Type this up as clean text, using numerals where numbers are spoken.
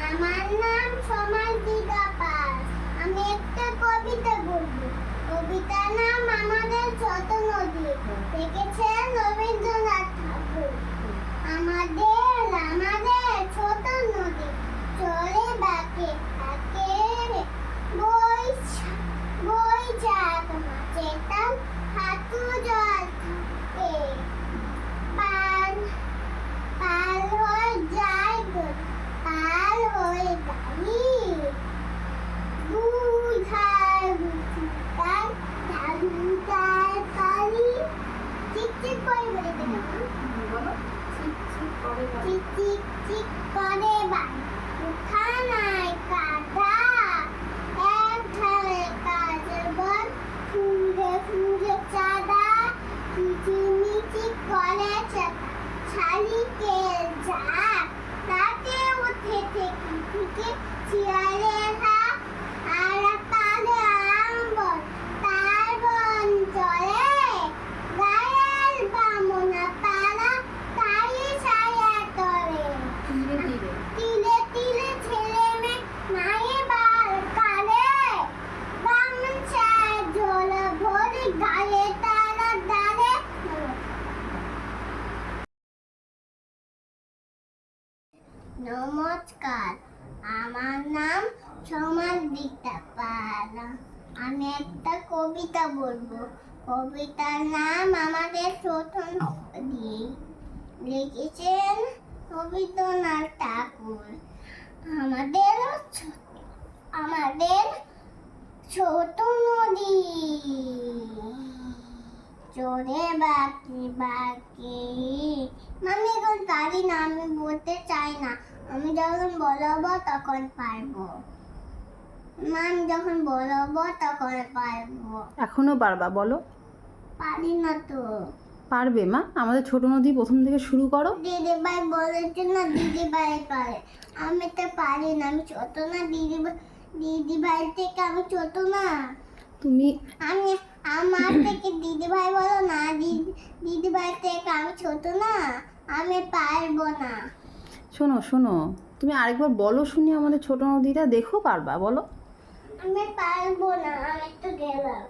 আমার নাম সমাজদিকা পাল। আমি একটা কবিতা বলবো। কবিতার নাম আমাদের ছোট নদী। লিখেছেন রবীন্দ্রনাথ ঠাকুর। আমাদের ছোট নদী চলে বাঁকে থাকে, বই চাক মাছের তাল হাঁটু জল থাকে। পাল পাল হয়ে যায় গো, পাল হয়ে গাড়ি, দুই ধার তার ধার পালি। চিকচিক করে বলে দিলাম, চিকচিক করে বাড়ি, উঠানায় কাদা, এক ধারে কাজের বল, ফুলে ফুলে চাঁদা, কিচিমিচি করে চাকা, শালিকের ঝাঁক, তাতে উঠে থেকে শিয়ালের হাঁক, আর তালে আম্বর, তার বন চলে, গায়ের বামনা পাড়া, তাই ছায়া তলে। তিলে তিলে ছেলে মেয়ে মায়ে বার কালে, গামছায় জল ভরে গায়ে তারা ডালে। নমস্কার, আমার নাম সমাজদিকা পাল। আমি একটা কবিতা বলবো। কবিতার নাম আমাদের ছোট নদী। লিখেছেন রবীন্দ্রনাথ ঠাকুর। আমাদের ছোট নদী চলে বাঁকে বাঁকে। আমি এখন পারি না, আমি বলতে চাই না। আমি যখন বলবো তখন পারবো। আমি যখন বলবো তখন পারবো। এখনো পারবা? বলো। পারি না তো। পারবে মা, আমাদের ছোট নদী প্রথম থেকে শুরু করো। দিদিভাই বলেছে না, দিদিভাই পারে। আমি তো পারি না, আমি ছোট না। দিদিভাই থেকে আমি ছোট না। তুমি আমার থেকে দিদিভাই বলো না, দিদিভাই থেকে আমি ছোট না, আমি পারবো না। শোনো শোনো, তুমি আরেকবার বলো শুনি আমাদের ছোট নদীটা, দেখো পারবা, বলো। আমি পারবো না, আমি তো গেলাম।